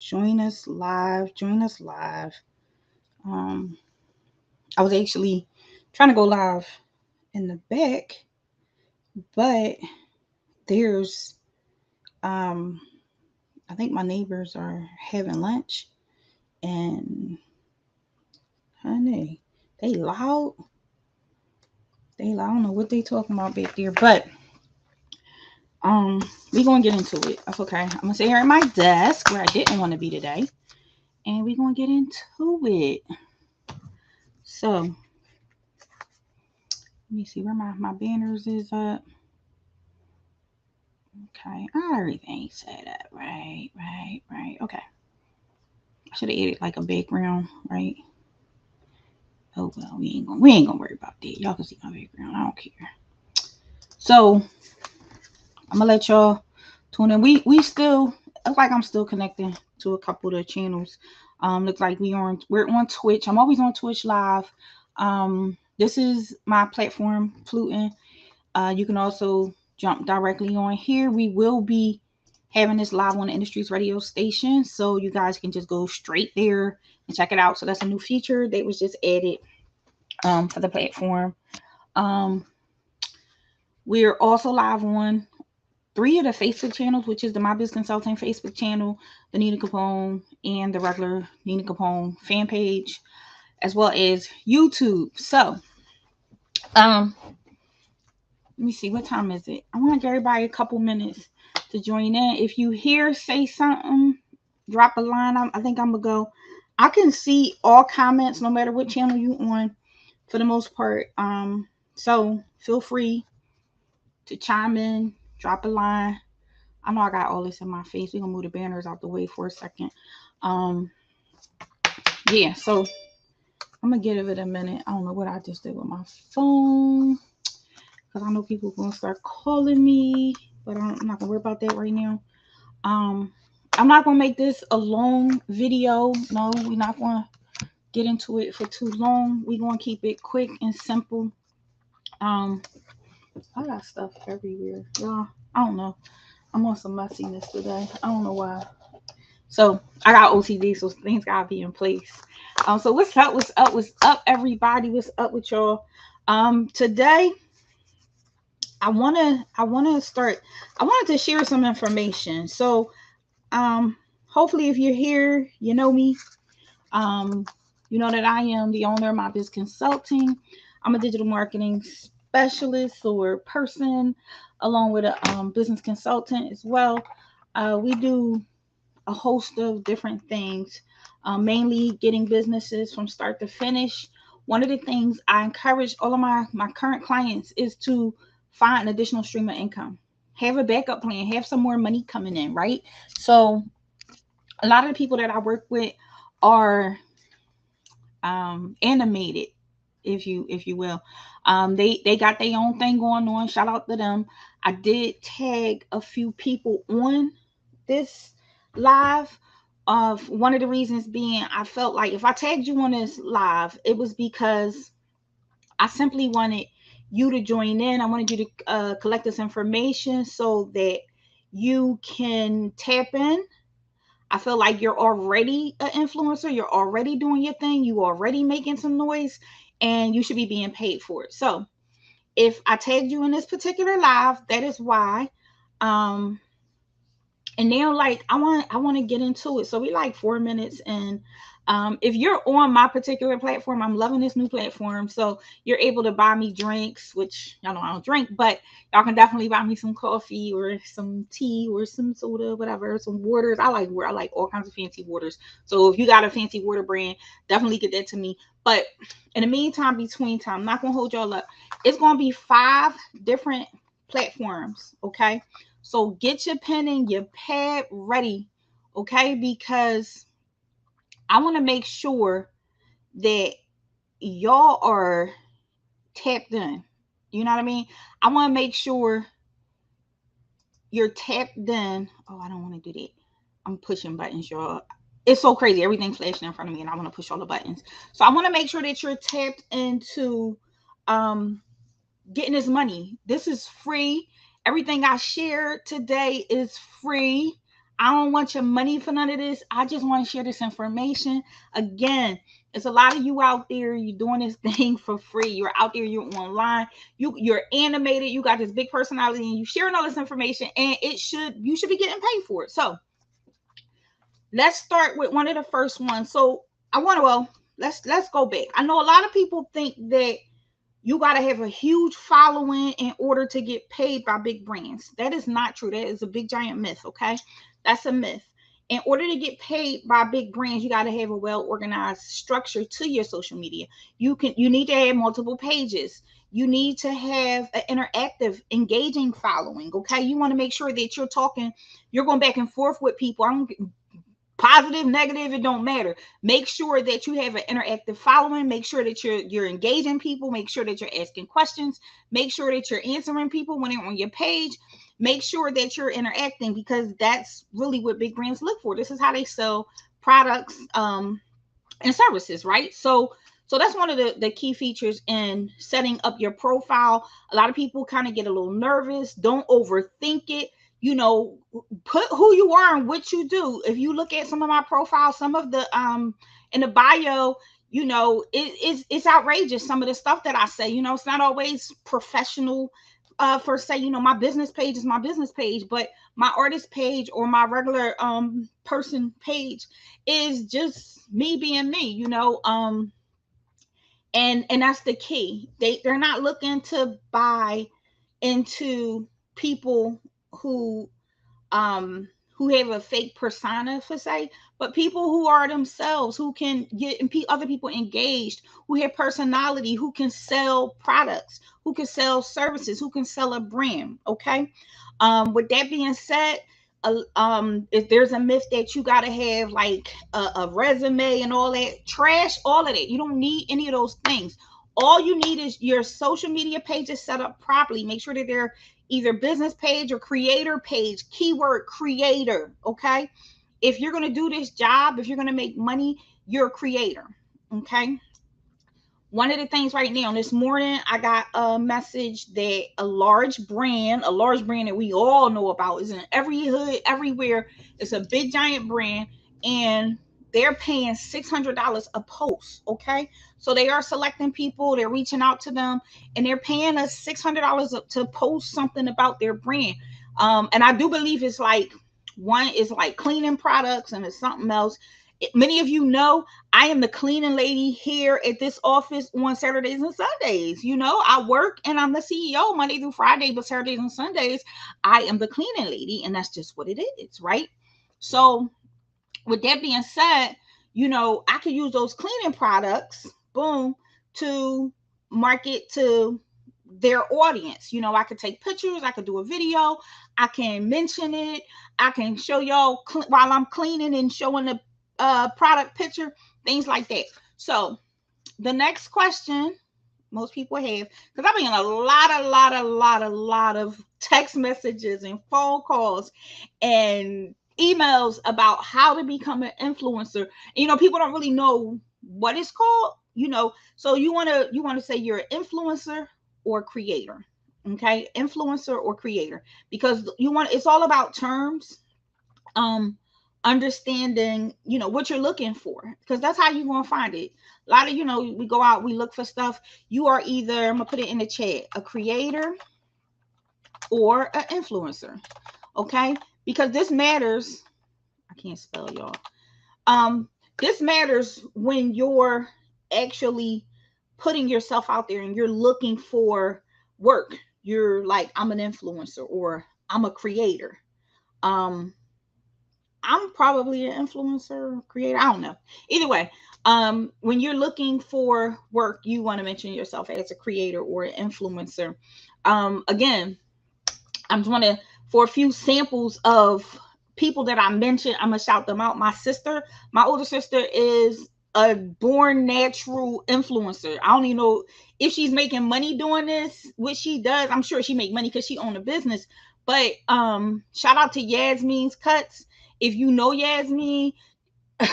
Join us live. Join us live. Um, I was actually trying to go live in the back, but there's um I think my neighbors are having lunch and honey, they loud. They loud. I don't know what they talking about back there, but we gonna get into it. That's okay. I'm gonna sit here at my desk where I didn't want to be today, and we gonna get into it. So let me see where my banners is up. Okay, everything set up. Right. Okay. I should have added like a background, right? Oh well, we ain't gonna worry about that. Y'all can see my background. I don't care. So I'm gonna let y'all tune in. We still looks like I'm still connecting to a couple of the channels. Looks like we're on Twitch. I'm always on Twitch live. This is my platform, Fluting. You can also jump directly on here. We will be having this live on the Industries Radio station, so you guys can just go straight there and check it out. So that's a new feature that was just added for the platform. Um, we're also live on three of the Facebook channels, which is the My Biz Consulting Facebook channel, the Nina Capone, and the regular Nina Capone fan page, as well as YouTube. So, um, let me see, what time is it? I want to give everybody a couple minutes to join in. If you hear say something, drop a line. I think I'm gonna go. I can see all comments no matter what channel you on for the most part. So feel free to chime in, drop a line. I know I got all this in my face. We're gonna move the banners out the way for a second. Um, yeah, so I'm gonna give it a minute. I don't know what I just did with my phone because I know people are gonna start calling me, but I'm not gonna worry about that right now. Um, I'm not gonna make this a long video. No, we're not gonna get into it for too long. We're gonna keep it quick and simple. Um, I got stuff everywhere, y'all. I don't know. I'm on some messiness today. I don't know why. So I got OCD, so things gotta be in place. So what's up? What's up? What's up, everybody? What's up with y'all? Today I wanna start. I wanted to share some information. So hopefully, if you're here, you know me. Um, you know that I am the owner of My Biz Consulting. I'm a digital marketing specialist or person, along with a business consultant as well. We do a host of different things, mainly getting businesses from start to finish. One of the things I encourage all of my current clients is to find an additional stream of income. Have a backup plan, have some more money coming in, right? So a lot of the people that I work with are animated, if you will. They got their own thing going on. Shout out to them. I did tag a few people on this live. Of one of the reasons being, I felt like if I tagged you on this live, it was because I simply wanted you to join in. I wanted you to collect this information so that you can tap in. I feel like you're already an influencer. You're already doing your thing. You already making some noise, and you should be being paid for it. So if I tagged you in this particular live, that is why. Um, and now like I want to get into it. So we like 4 minutes, and if you're on my particular platform, I'm loving this new platform. So you're able to buy me drinks, which y'all know I don't drink, but y'all can definitely buy me some coffee or some tea or some soda, whatever, some waters. I like all kinds of fancy waters. So if you got a fancy water brand, definitely get that to me. But in the meantime, between time, I'm not gonna hold y'all up. It's gonna be 5 different platforms, okay? So get your pen and your pad ready, okay? Because I want to make sure that y'all are tapped in. You know what I mean? I want to make sure you're tapped in. Oh, I don't want to do that. I'm pushing buttons, y'all. It's so crazy. Everything's flashing in front of me, and I want to push all the buttons. So I want to make sure that you're tapped into um, getting this money. This is free. Everything I share today is free. I don't want your money for none of this. I just want to share this information. Again, there's a lot of you out there. You're doing this thing for free. You're out there. You're online. You're animated. You got this big personality, and you sharing all this information. And you should be getting paid for it. So let's start with one of the first ones. So let's go back. I know a lot of people think that you got to have a huge following in order to get paid by big brands. That is not true. That is a big giant myth. Okay, that's a myth. In order to get paid by big brands, you got to have a well organized structure to your social media. You need to have multiple pages. You need to have an interactive, engaging following. Okay, you want to make sure that you're going back and forth with people. I don't positive, negative, it don't matter. Make sure that you have an interactive following. Make sure that you're engaging people. Make sure that you're asking questions. Make sure that you're answering people when they're on your page. Make sure that you're interacting, because that's really what big brands look for. This is how they sell products and services, right? So that's one of the key features in setting up your profile. A lot of people kind of get a little nervous. Don't overthink it. Put who you are and what you do. If you look at some of my profiles, some of the in the bio, it's outrageous. Some of the stuff that I say, it's not always professional. For say, my business page is my business page, but my artist page or my regular person page is just me being me, and that's the key. They're not looking to buy into people who have a fake persona, for say, but people who are themselves, who can get other people engaged, who have personality, who can sell products, who can sell services, who can sell a brand. Okay. With that being said, if there's a myth that you got to have like a resume and all that, trash all of that. You don't need any of those things. All you need is your social media pages set up properly. Make sure that they're either business page or creator page, keyword creator. Okay. If you're going to do this job, if you're going to make money, you're a creator. Okay. One of the things right now, this morning, I got a message that a large brand that we all know about, is in every hood, everywhere. It's a big giant brand, and they're paying $600 a post. Okay. So they are selecting people, they're reaching out to them, and they're paying us $600 to post something about their brand. And I do believe it's like one is like cleaning products, and it's something else. Many of you know I am the cleaning lady here at this office on Saturdays and Sundays. I work and I'm the CEO Monday through Friday, but Saturdays and Sundays, I am the cleaning lady, and that's just what it is, right? So with that being said, I could use those cleaning products, boom, to market to their audience. I could take pictures, I could do a video, I can mention it, I can show y'all while I'm cleaning and showing the product picture, things like that. So the next question most people have, because I've been getting a lot of text messages and phone calls and emails about how to become an influencer. People don't really know what it's called. So you want to say you're an influencer or creator. Okay, influencer or creator, because it's all about terms. Understanding what you're looking for, because that's how you're going to find it. A lot of we go out, we look for stuff. You are either, I'm gonna put it in the chat, a creator or an influencer. Okay, because this matters. I can't spell, y'all. This matters when you're actually putting yourself out there and you're looking for work. You're like, I'm an influencer or I'm a creator. I'm probably an influencer creator. I don't know. Either way, when you're looking for work, you want to mention yourself as a creator or an influencer. Again, I'm just want to, for a few samples of people that I mentioned, I'm gonna shout them out. My older sister is a born natural influencer. I don't even know if she's making money doing this. What she does, I'm sure she make money because she own a business. But shout out to Yasmin's Cuts. If you know Yasmin,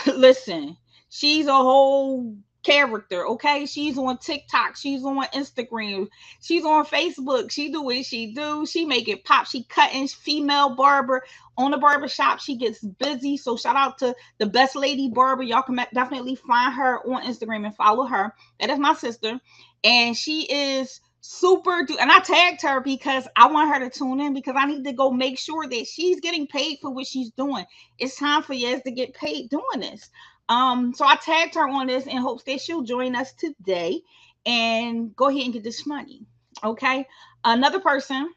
listen, she's a whole character, okay? She's on TikTok, she's on Instagram, she's on Facebook. She do what she do. She make it pop. She cutting, female barber on the barber shop. She gets busy. So shout out to the best lady barber. Y'all can definitely find her on Instagram and follow her. That is my sister, and she is super and I tagged her because I want her to tune in, because I need to go make sure that she's getting paid for what she's doing. It's time for Yaz to get paid doing this. So I tagged her on this in hopes that she'll join us today and go ahead and get this money. Okay. Another person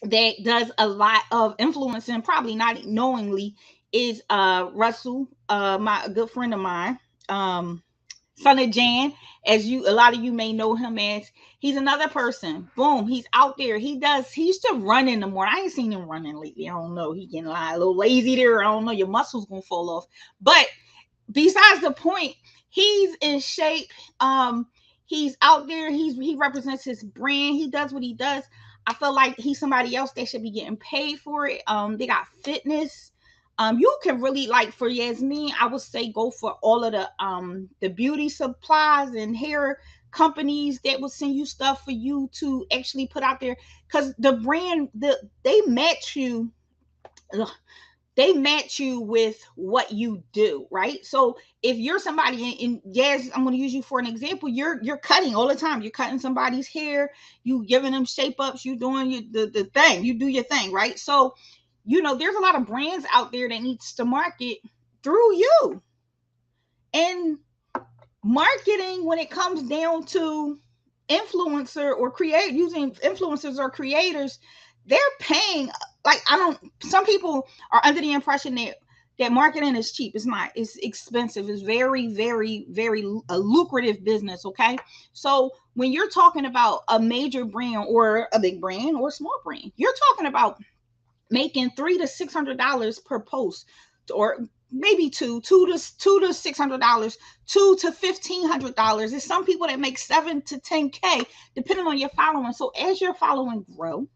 that does a lot of influencing, probably not knowingly, is Russell, my good friend of mine. Son of Jan, as a lot of you may know him as. He's another person. Boom, he's out there. He used to run in the morning. I ain't seen him running lately. I don't know. He getting a little lazy there. I don't know. Your muscles gonna fall off. But besides the point, he's in shape. He's out there. He represents his brand. He does what he does. I feel like he's somebody else that should be getting paid for it. They got fitness. You can really, like, for Yasmin, I would say go for all of the beauty supplies and hair companies that will send you stuff for you to actually put out there, because the brand, they match you. They match you with what you do, right? So if you're somebody, and yes, I'm going to use you for an example. You're cutting all the time. You're cutting somebody's hair. You giving them shape ups. You doing the thing. You do your thing, right? So there's a lot of brands out there that needs to market through you. And marketing, when it comes down to influencer or using influencers or creators, they're paying, like, some people are under the impression that marketing is cheap. It's not. It's expensive. It's very, very, very a lucrative business, okay? So when you're talking about a major brand or a big brand or a small brand, you're talking about making $300 to $600 per post, or maybe $200 to $600, $200 to $1,500. There's some people that make $7,000 to $10,000 depending on your following. So as your following grow,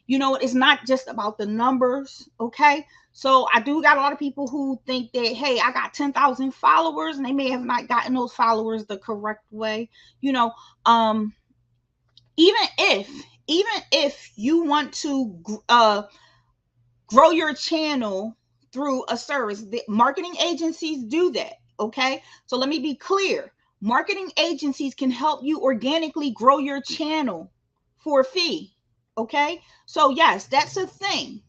it's not just about the numbers, okay? So I do got a lot of people who think that, hey, I got 10,000 followers, and they may have not gotten those followers the correct way. Even if you want to grow your channel through a service, the marketing agencies do that, okay? So let me be clear. Marketing agencies can help you organically grow your channel for a fee, okay? So yes, that's a thing.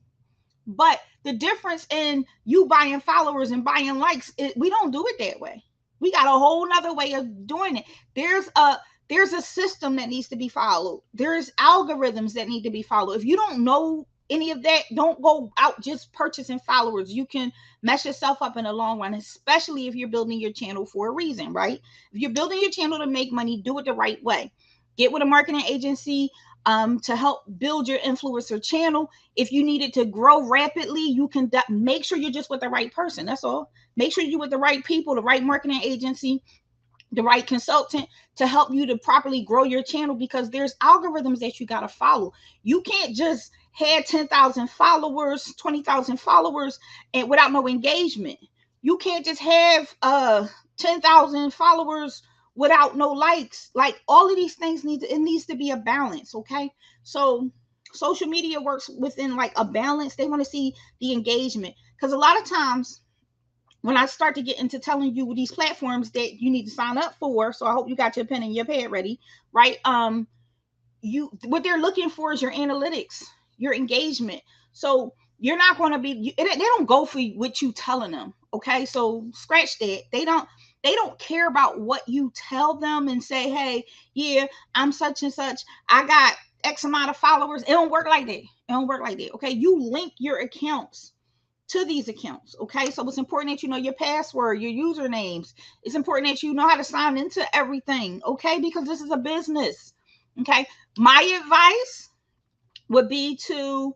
But the difference in you buying followers and buying likes, we don't do it that way. We got a whole nother way of doing it. There's a system that needs to be followed. There's algorithms that need to be followed. If you don't know any of that, don't go out just purchasing followers. You can mess yourself up in the long run, especially if you're building your channel for a reason, right? If you're building your channel to make money, do it the right way. Get with a marketing agency to help build your influencer channel. If you need it to grow rapidly, you can make sure you're just with the right person. That's all. Make sure you're with the right people, the right marketing agency, the right consultant to help you to properly grow your channel, because there's algorithms that you got to follow. You can't just have 10,000 followers, 20,000 followers, and without no engagement. You can't just have 10,000 followers without no likes. Like, all of these things needs to be a balance, okay? So social media works within like a balance. They want to see the engagement, because a lot of times when I start to get into telling you these platforms that you need to sign up for, so I hope you got your pen and your pad ready, right? What they're looking for is your analytics, your engagement. So you're not going to be, they don't go for what you telling them, okay? So scratch that. They don't care about what you tell them and say, hey, yeah, I'm such and such, I got X amount of followers. It don't work like that. It don't work like that, okay? You link your accounts to these accounts, okay? So it's important that you know your password, your usernames. It's important that you know how to sign into everything, okay? Because this is a business, okay? My advice would be to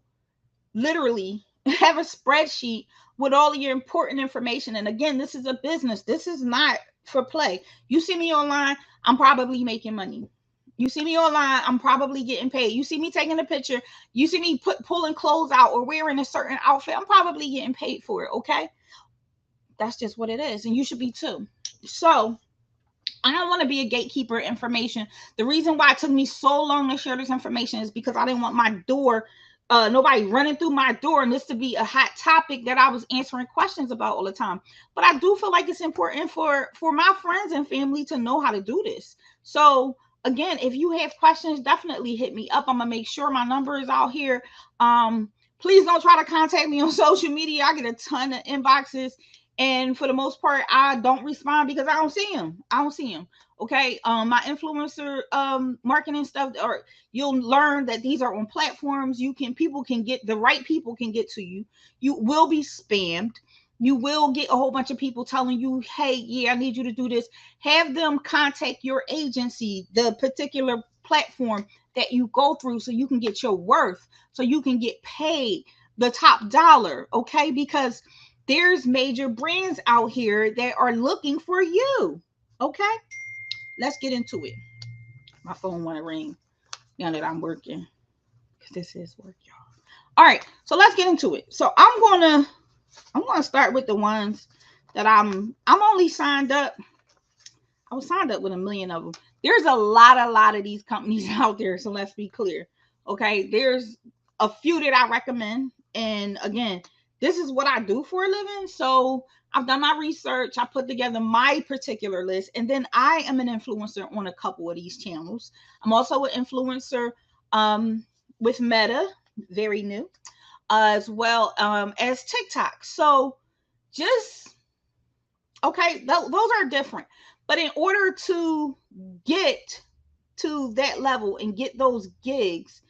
literally have a spreadsheet with all of your important information. And again, this is a business. This is not for play. You see me online, I'm probably making money. You see me online, I'm probably getting paid. You see me taking a picture, you see me pulling clothes out or wearing a certain outfit, I'm probably getting paid for it, okay? That's just what it is, and you should be too. So I don't want to be a gatekeeper information. The reason why it took me so long to share this information is because I didn't want my door, nobody running through my door, and this to be a hot topic that I was answering questions about all the time. But I do feel like it's important for my friends and family to know how to do this. So again, if you have questions, definitely hit me up. I'm gonna make sure my number is out here. Please don't try to contact me on social media. I get a ton of inboxes, and for the most part, I don't respond because I don't see them. I don't see them. Okay. My influencer marketing stuff, or you'll learn that these are on platforms. People can get, the right people can get to you. You will be spammed. You will get a whole bunch of people telling you, hey, yeah, I need you to do this. Have them contact your agency, the particular platform that you go through, so you can get your worth, so you can get paid the top dollar. Okay. Because there's major brands out here that are looking for you. Okay, let's get into it. My phone want to ring now that I'm working, because this is work, y'all. All right, so let's get into it. So I'm gonna start with the ones that I'm only signed up. I was signed up with a million of them. There's a lot of these companies out there, so let's be clear. Okay, there's a few that I recommend, and again, this is what I do for a living. So I've done my research, I put together my particular list, and then I am an influencer on a couple of these channels. I'm also an influencer with Meta, very new, as well as TikTok. So just okay, those are different. But in order to get to that level and get those gigs,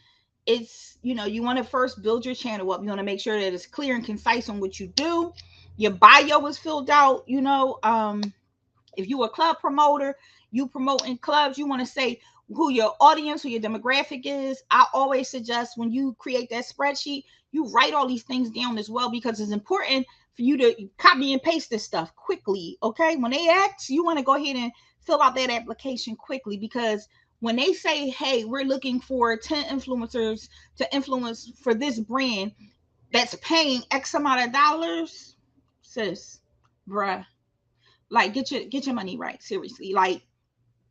it's, you want to first build your channel up. You want to make sure that it's clear and concise on what you do. Your bio is filled out. If you a club promoter, you promote in clubs, you want to say who your audience, who your demographic is. I always suggest when you create that spreadsheet, you write all these things down as well, because it's important for you to copy and paste this stuff quickly. Okay, when they ask, you want to go ahead and fill out that application quickly, because when they say, hey, we're looking for 10 influencers to influence for this brand that's paying X amount of dollars, sis, bruh, like get your money right. Seriously. Like,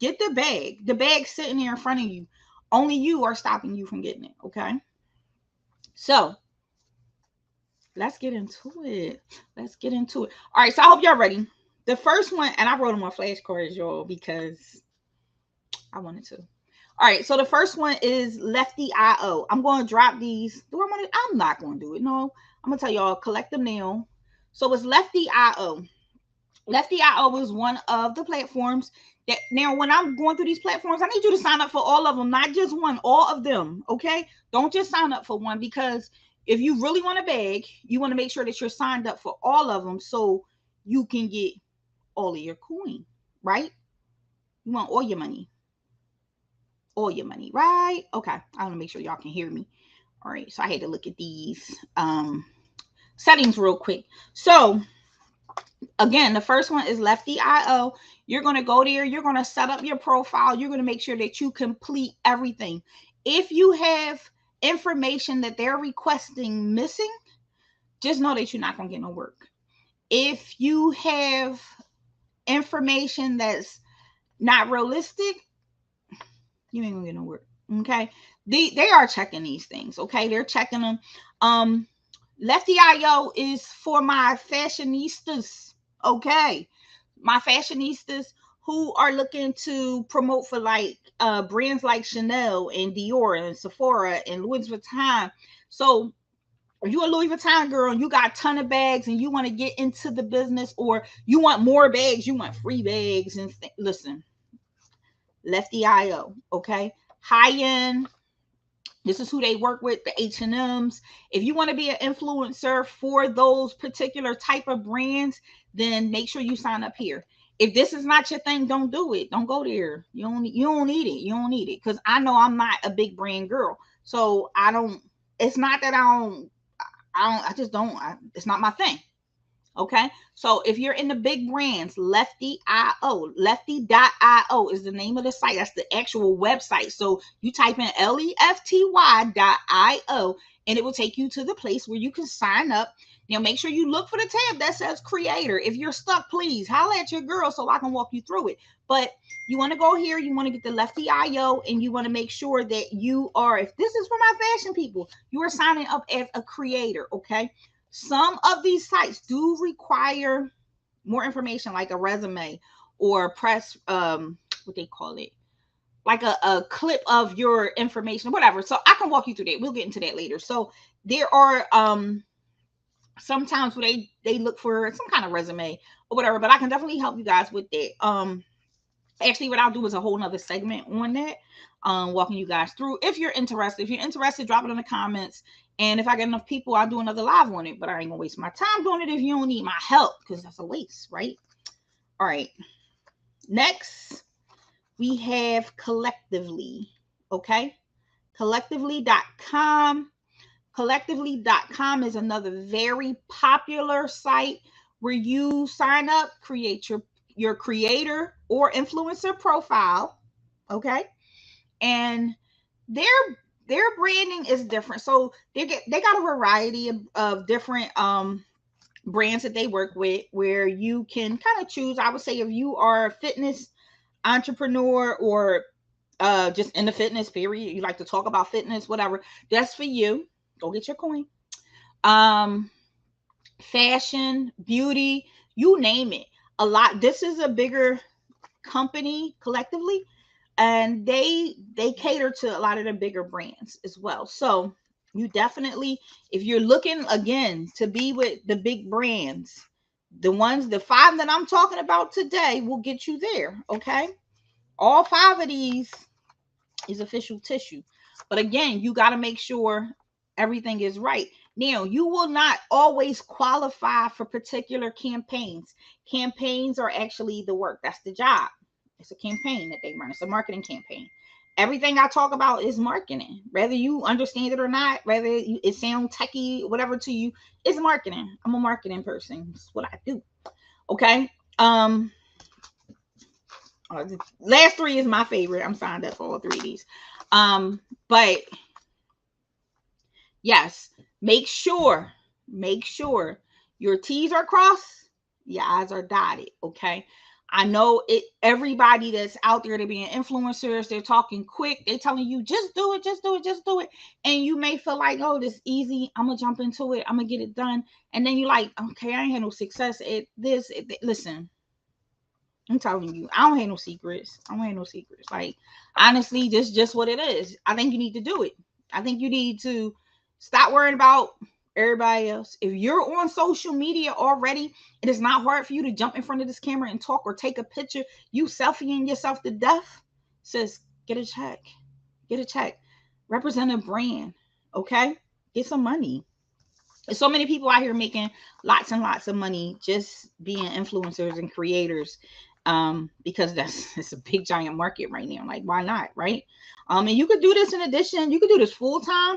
get the bag. The bag's sitting there in front of you. Only you are stopping you from getting it. Okay. So let's get into it. Let's get into it. All right. So I hope y'all ready. The first one, and I wrote them on flashcards, y'all, because I wanted to. All right. So the first one is Lefty.io. I'm going to drop these. I'm not going to do it. No, I'm going to tell y'all, collect them now. So it's Lefty.io. Lefty.io is one of the platforms that, now when I'm going through these platforms, I need you to sign up for all of them, not just one, all of them. Okay. Don't just sign up for one, because if you really want to bag, you want to make sure that you're signed up for all of them, so you can get all of your coin, right? You want all your money. All your money, right? Okay. I want to make sure y'all can hear me. All right. So I had to look at these settings real quick. So again, the first one is Lefty.io. You're going to go there. You're going to set up your profile. You're going to make sure that you complete everything. If you have information that they're requesting missing, just know that you're not going to get no work. If you have information that's not realistic, you ain't going to get no work. Okay. They are checking these things. Okay. They're checking them. Lefty.io is for my fashionistas. Okay. My fashionistas who are looking to promote for like brands like Chanel and Dior and Sephora and Louis Vuitton. So if you're a Louis Vuitton girl and you got a ton of bags and you want to get into the business, or you want more bags, you want free bags, and listen, Lefty.io. Okay. High end. This is who they work with, the H&Ms. If you want to be an influencer for those particular type of brands, then make sure you sign up here. If this is not your thing, don't do it. Don't go there. You don't need it. You don't need it. Because I know I'm not a big brand girl. So I don't, it's not that I just don't, it's not my thing. Okay. So if you're in the big brands, Lefty.io, Lefty.io is the name of the site. That's the actual website. So you type in Lefty.io and it will take you to the place where you can sign up. Now, make sure you look for the tab that says creator. If you're stuck, please holla at your girl so I can walk you through it. But you want to go here, you want to get the Lefty IO, and you want to make sure that you are, if this is for my fashion people, you are signing up as a creator, okay? Some of these sites do require more information, like a resume or press, what they call it, like a clip of your information, whatever. So I can walk you through that. We'll get into that later. So there are sometimes where they look for some kind of resume or whatever, but I can definitely help you guys with that. Actually, what I'll do is a whole nother segment on that, walking you guys through. If you're interested, drop it in the comments. And if I get enough people, I'll do another live on it. But I ain't gonna waste my time doing it if you don't need my help, because that's a waste, right? All right. Next, we have Collectively. Okay. Collectively.com. Collectively.com is another very popular site where you sign up, create your creator or influencer profile, okay? And their branding is different. So they got a variety of different brands that they work with, where you can kind of choose. I would say if you are a fitness entrepreneur or just in the fitness period, you like to talk about fitness, whatever, that's for you. Go get your coin. Fashion, beauty, you name it. A lot. This is a bigger company, Collectively, and they cater to a lot of the bigger brands as well. So you definitely, if you're looking again to be with the big brands, the 5 that I'm talking about today will get you there. Okay, all 5 of these is official tissue, but again, you got to make sure everything is right. Now, you will not always qualify for particular campaigns. Campaigns are actually the work. That's the job. It's a campaign that they run. It's a marketing campaign. Everything I talk about is marketing. Whether you understand it or not, whether it sounds techie, whatever to you, it's marketing. I'm a marketing person. That's what I do. Okay. The last 3 is my favorite. I'm signed up for all 3 of these. But yes, make sure your T's are crossed, your I's are dotted. Okay. I know it. Everybody that's out there, they're being influencers, they're talking quick, they're telling you just do it, just do it, just do it. And you may feel like, oh, this easy, I'm gonna jump into it, I'm gonna get it done. And then you're like, okay, I ain't had no success at this. Listen, I'm telling you, I don't have no secrets. Like, honestly, this just what it is. I think you need to do it. I think you need to stop worrying about everybody else. If you're on social media already, it is not hard for you to jump in front of this camera and talk or take a picture. You selfieing yourself to death. Says, get a check. Represent a brand. Okay? Get some money. There's so many people out here making lots and lots of money just being influencers and creators, because it's a big giant market right now. Like, why not, right? And you could do this in addition. You could do this full time,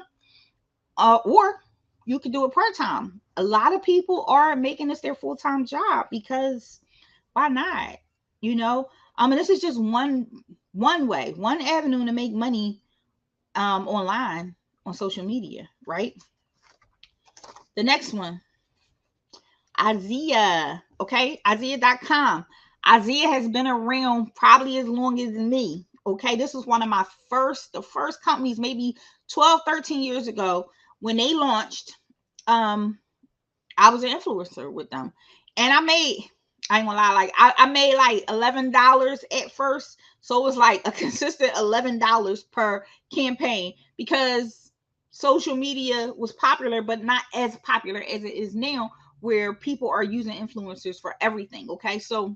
or you could do it part time. A lot of people are making this their full time job, because why not? And this is just one way, one avenue to make money online on social media, right? The next one, Azia. Okay, Azia.com. Azia has been around probably as long as me. Okay, this was one of the first companies, maybe 12, 13 years ago when they launched. I was an influencer with them, and I ain't gonna lie, like I made like $11 at first. So it was like a consistent $11 per campaign, because social media was popular, but not as popular as it is now, where people are using influencers for everything. Okay, so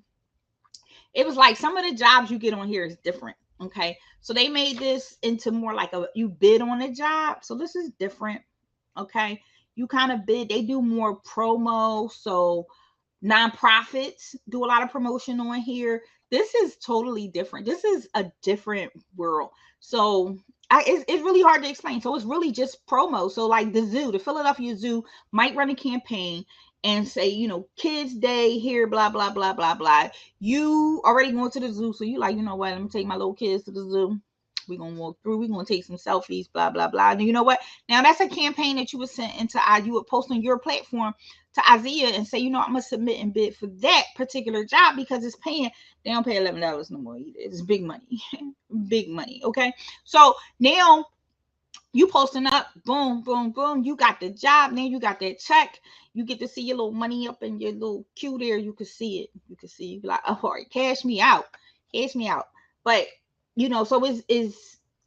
it was like some of the jobs you get on here is different. Okay, so they made this into more like you bid on a job. So this is different. Okay, you kind of bid. They do more promo. So nonprofits do a lot of promotion on here. This is totally different. This is a different world. So it's really hard to explain. So it's really just promo. So like the Philadelphia Zoo might run a campaign and say, Kids Day here, blah, blah, blah, blah, blah. You already going to the zoo. So you like, you know what? Let me take my little kids to the zoo. We're going to walk through. We're going to take some selfies, blah, blah, blah. And you know what? Now, that's a campaign that you would send into you would post on your platform to Isaiah and say, you know, I'm gonna submit and bid for that particular job because it's paying. They don't pay $11 no more either. It's big money, big money. Okay, so now you posting up, boom, boom, boom. You got the job. Now you got that check. You get to see your little money up in your little queue there. You can see it. You can see. You be like, oh, all right, cash me out, cash me out. But you know, so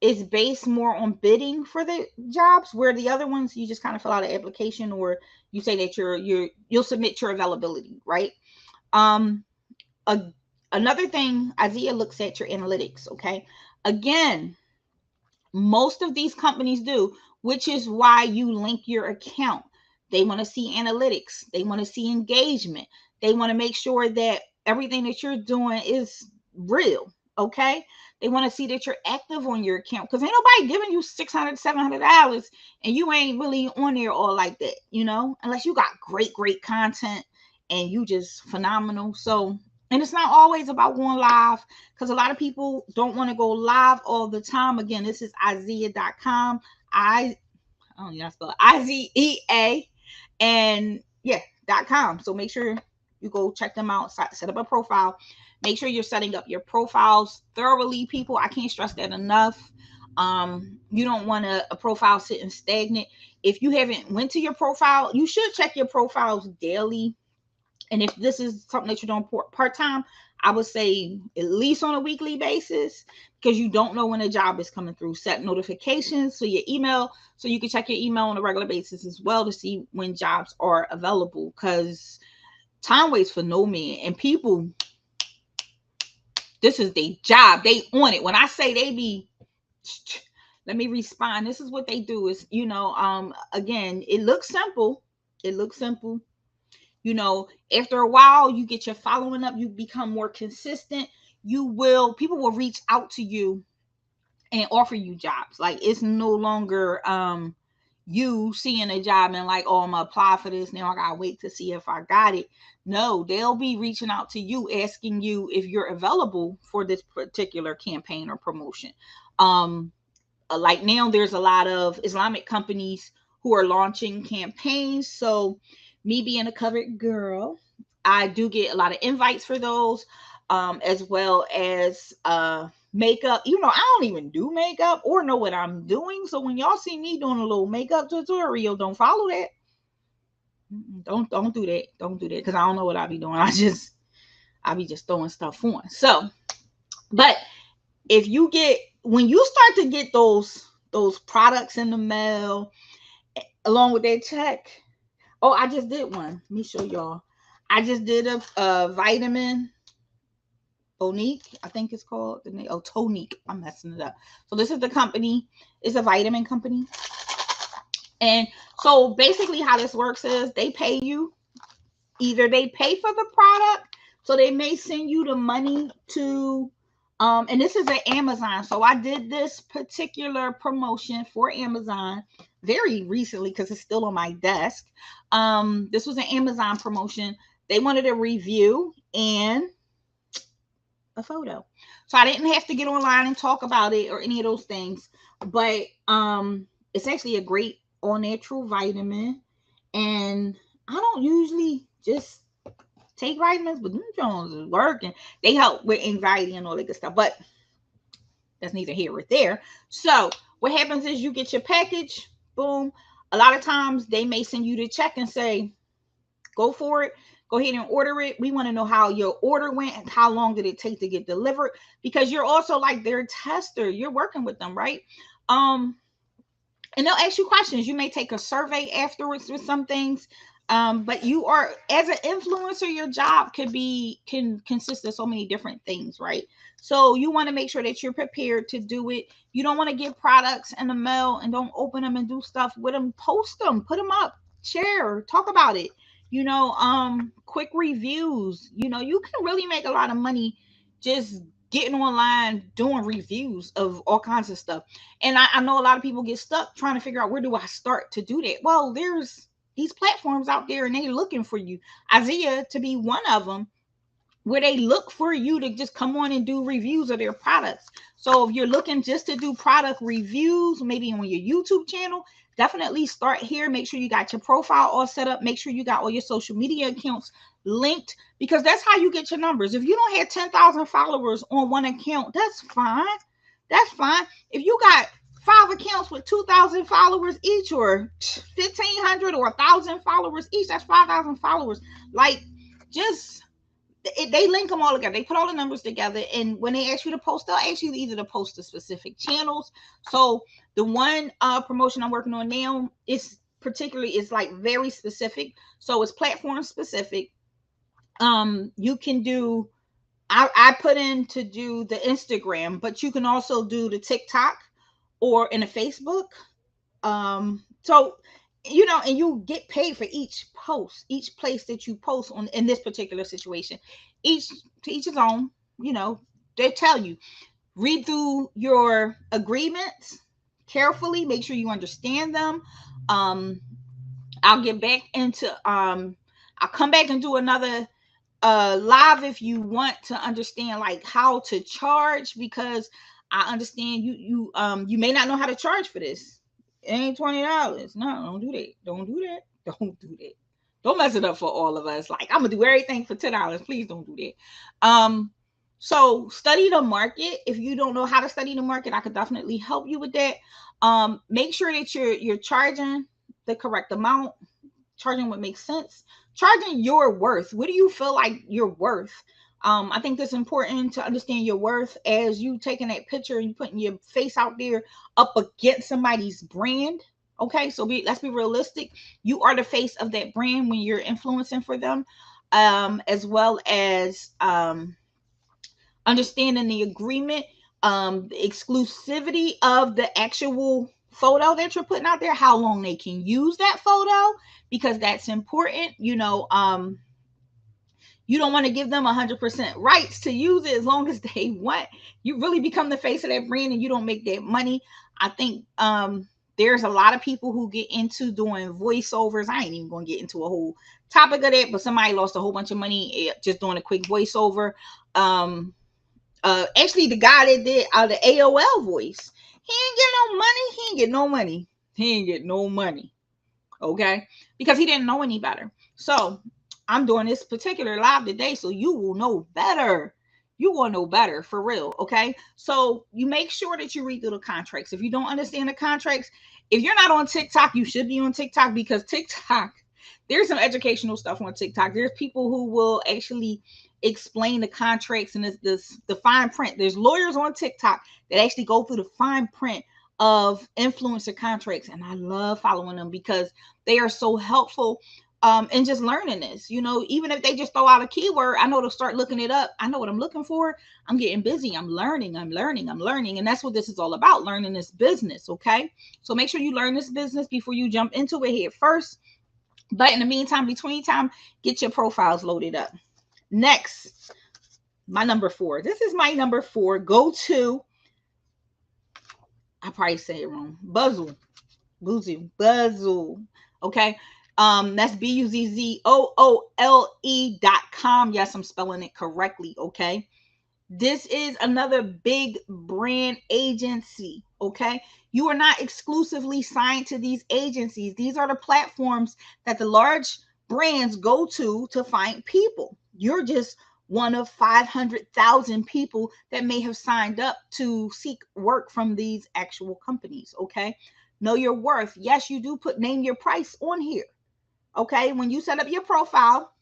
it's based more on bidding for the jobs, where the other ones you just kind of fill out an application, or you say that you'll submit your availability, right? Um, a, Another thing, Isaiah looks at your analytics. Okay, again, most of these companies do, which is why you link your account. They want to see analytics, they want to see engagement, they want to make sure that everything that you're doing is real. Okay, they want to see that you're active on your account, because ain't nobody giving you $600, $700 and you ain't really on there all like that, you know, unless you got great content and you just phenomenal. So, and it's not always about going live, because a lot of people don't want to go live all the time. Again, this is Isaiah.com. I don't know how to spell it. IZEA. And yeah, .com. So make sure you go check them out, set up a profile. Make sure you're setting up your profiles thoroughly, people. I can't stress that enough. You don't want a profile sitting stagnant. If you haven't went to your profile, you should check your profiles daily. And if this is something that you're doing part-time, I would say at least on a weekly basis, because you don't know when a job is coming through. Set notifications so your email, so you can check your email on a regular basis as well to see when jobs are available, because time waits for no man. And people, this is their job. They on it. When I say they be, let me respond. This is what they do is, you know, again, it looks simple. It looks simple. You know, after a while, you get your following up, you become more consistent. People will reach out to you and offer you jobs. Like, it's no longer you seeing a job and like, oh, I'm gonna apply for this. Now I gotta wait to see if I got it. No, they'll be reaching out to you, asking you if you're available for this particular campaign or promotion. Like now there's a lot of Islamic companies who are launching campaigns. So me being a covered girl, I do get a lot of invites for those, as well as makeup. You know, I don't even do makeup or know what I'm doing. So when y'all see me doing a little makeup tutorial, don't follow that. Don't do that. Don't do that, because I don't know what I'll be doing. I be just throwing stuff on. So, but if you get, when you start to get those products in the mail along with that check. Oh, I just did one. Let me show y'all. I just did a vitamin Tonique, I think it's called. Oh, Tonique. I'm messing it up. So this is the company. It's a vitamin company. And so basically how this works is they pay you. Either they pay for the product, so they may send you the money to, and this is at Amazon. So I did this particular promotion for Amazon very recently because it's still on my desk. This was an Amazon promotion. They wanted a review and a photo. So I didn't have to get online and talk about it or any of those things. But it's actually a great all natural vitamin. And I don't usually just take vitamins, but them Jones is working. They help with anxiety and all that good stuff, but that's neither here or there. So what happens is you get your package, boom. A lot of times they may send you the check and say, go for it. Go ahead and order it. We want to know how your order went and how long did it take to get delivered, because you're also like their tester. You're working with them, right? And they'll ask you questions. You may take a survey afterwards with some things. But you are, as an influencer, your job can consist of so many different things, right? So you want to make sure that you're prepared to do it. You don't want to get products in the mail and don't open them and do stuff with them. Post them, put them up, share, talk about it. You know, quick reviews. You know, you can really make a lot of money just getting online doing reviews of all kinds of stuff. And I know a lot of people get stuck trying to figure out, where do I start to do that? Well, there's these platforms out there and they're looking for you. Isaiah to be one of them. where they look for you to just come on and do reviews of their products. So if you're looking just to do product reviews, maybe on your YouTube channel, definitely start here. Make sure you got your profile all set up. Make sure you got all your social media accounts linked, because that's how you get your numbers. If you don't have 10,000 followers on one account, that's fine. That's fine. If you got 5 accounts with 2,000 followers each, or 1,500 or 1,000 followers each, that's 5,000 followers. Like, just they link them all together. They put all the numbers together, and when they ask you to post, they'll ask you either to post to specific channels. So the one promotion I'm working on now is particularly, is like very specific. So it's platform specific. You can do, I put in to do the Instagram, but you can also do the TikTok or in a Facebook. So, you know, and you get paid for each post, each place that you post on in this particular situation. Each to each his own, you know, they tell you, read through your agreements carefully, make sure you understand them. Um, I'll get back into I'll come back and do another live if you want to understand like how to charge, because I understand you may not know how to charge for this. It ain't $20. No, don't do that. Don't do that. Don't do that. Don't mess it up for all of us. Like, I'm gonna do everything for $10. Please don't do that. So study the market. If you don't know how to study the market, I could definitely help you with that. Make sure that you're charging the correct amount, charging what makes sense, charging your worth. What do you feel like you're worth? I think that's important to understand your worth as you taking that picture and you putting your face out there up against somebody's brand. Okay, so let's be realistic. You are the face of that brand when you're influencing for them, as well as understanding the agreement, the exclusivity of the actual photo that you're putting out there, how long they can use that photo, because that's important. You don't want to give them 100% rights to use it as long as they want. You really become the face of that brand and you don't make that money. I think there's a lot of people who get into doing voiceovers. I ain't even going to get into a whole topic of that, but somebody lost a whole bunch of money just doing a quick voiceover. Actually, the guy that did the AOL voice, he ain't get no money. He ain't get no money. He ain't get no money. Okay, because he didn't know any better. So I'm doing this particular live today, so you will know better. You will know better for real. Okay, so you make sure that you read through the contracts. If you don't understand the contracts, if you're not on TikTok, you should be on TikTok, because TikTok, there's some educational stuff on TikTok. There's people who will actually explain the contracts and the fine print. There's lawyers on TikTok that actually go through the fine print of influencer contracts, and I love following them because they are so helpful in just learning this. You know, even if they just throw out a keyword, I know to start looking it up. I know what I'm looking for. I'm getting busy. I'm learning. And that's what this is all about, learning this business. Okay, so make sure you learn this business before you jump into it head first. But in the meantime, between time, get your profiles loaded up. Next, my number 4. This is my number 4. Go to, I probably say it wrong. Buzzle. Okay. That's BUZZOOLE.com. Yes, I'm spelling it correctly. Okay. This is another big brand agency. Okay. You are not exclusively signed to these agencies. These are the platforms that the large brands go to find people. You're just one of 500,000 people that may have signed up to seek work from these actual companies. Okay. Know your worth. Yes, you do name your price on here. Okay. When you set up your profile,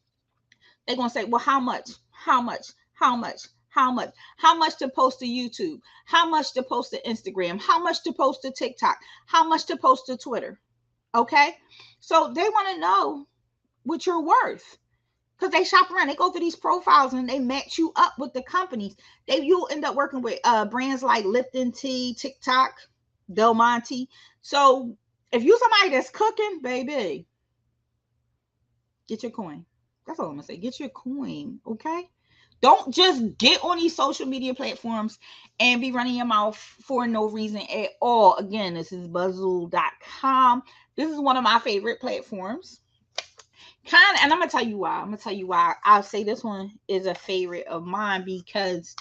they're going to say, well, how much? How much? How much? How much? How much to post to YouTube? How much to post to Instagram? How much to post to TikTok? How much to post to Twitter? Okay. So they want to know what you're worth, because they shop around. They go through these profiles and they match you up with the companies. You'll end up working with brands like Lipton Tea, TikTok, Del Monte. So if you're somebody that's cooking, baby, get your coin. That's all I'm gonna say. Get your coin, okay? Don't just get on these social media platforms and be running your mouth for no reason at all. Again, this is Buzzle.com. This is one of my favorite platforms. kind of, and I'm gonna tell you why. I'm gonna tell you why. I'll say this one is a favorite of mine because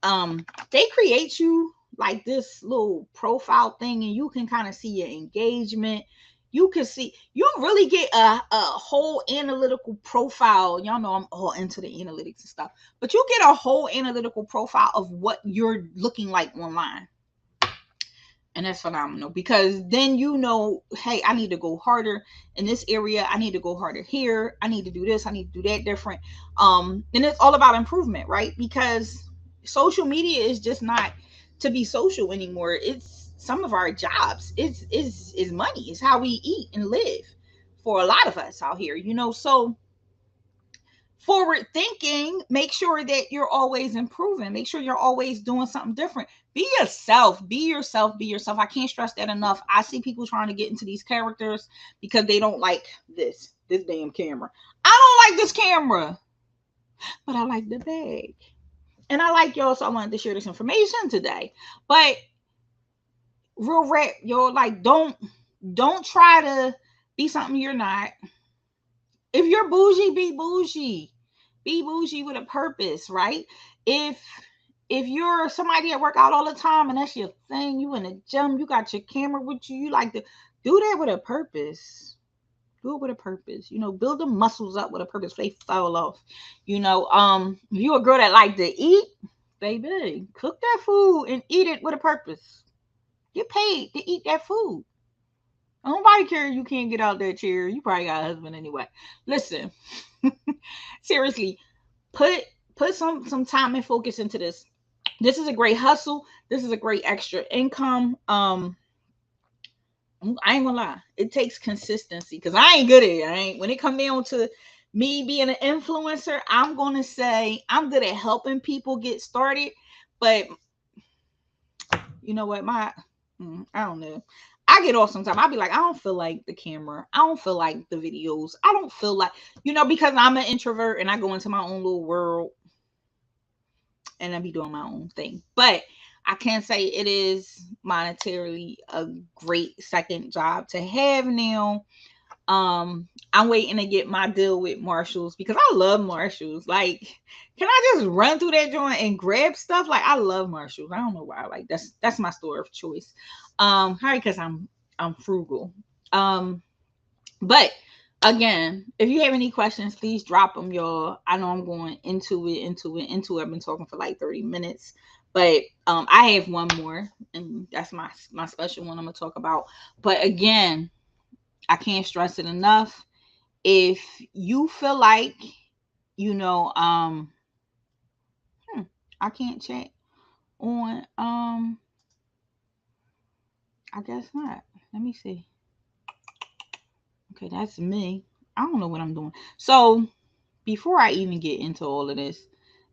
they create you like this little profile thing, and you can kind of see your engagement. You can see, you really get a whole analytical profile. Y'all know I'm all into the analytics and stuff, but you get a whole analytical profile of what you're looking like online. And that's phenomenal because then you know, hey, I need to go harder in this area. I need to go harder here. I need to do this. I need to do that different. And it's all about improvement, right? Because social media is just not to be social anymore. It's some of our jobs. It's money. It's how we eat and live for a lot of us out here, you know. So forward thinking, make sure that you're always improving, make sure you're always doing something different. Be yourself, be yourself, be yourself. I can't stress that enough. I see people trying to get into these characters because they don't like this damn camera. I don't like this camera, but I like the bag, and I like y'all, so I wanted to share this information today. But real rap, y'all, like, don't try to be something you're not. If you're bougie, be bougie. Be bougie with a purpose, right? If if you're somebody that work out all the time and that's your thing, you in the gym, you got your camera with you, you like to do that with a purpose. Do it with a purpose. You know, build the muscles up with a purpose. They fall off. You know, if you a girl that like to eat, baby, cook that food and eat it with a purpose. Get paid to eat that food. Nobody cares you can't get out that chair. You probably got a husband anyway. Listen, seriously, put some time and focus into this. This is a great hustle. This is a great extra income. I ain't gonna lie, it takes consistency because I ain't good at it. I ain't, when it come down to me being an influencer, I'm gonna say I'm good at helping people get started. But you know what, I don't know. I get off sometimes. I'll be like, I don't feel like the camera. I don't feel like the videos. I don't feel like, because I'm an introvert and I go into my own little world and I be doing my own thing. But I can say it is monetarily a great second job to have now. I'm waiting to get my deal with Marshalls because I love Marshalls. Like, can I just run through that joint and grab stuff? Like, I love Marshalls. I don't know why. Like, that's my store of choice. Probably because I'm frugal. Um, but again, if you have any questions, please drop them, y'all. I know I'm going into it. I've been talking for like 30 minutes. But I have one more, and that's my special one I'm gonna talk about. But again, I can't stress it enough. If you feel like, you know, I can't chat on I guess not. Let me see. Okay, that's me. I don't know what I'm doing. So before I even get into all of this,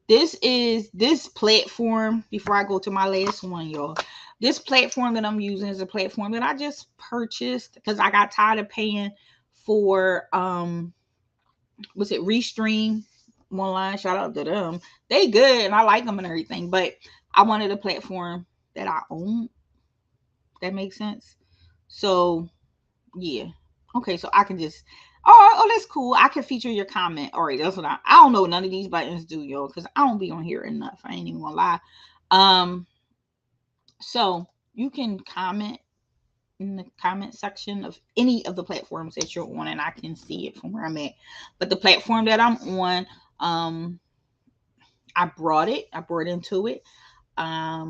this platform, before I go to my last one, y'all. This platform that I'm using is a platform that I just purchased because I got tired of paying for was it Restream online? Shout out to them. They good and I like them and everything, but I wanted a platform that I own. That makes sense. So yeah. Okay, so I can just that's cool. I can feature your comment. All right, that's what I don't know what none of these buttons do, yo, because I don't be on here enough. I ain't even gonna lie. Um, so you can comment in the comment section of any of the platforms that you're on, and I can see it from where I'm at. But the platform that I'm on, I brought into it. I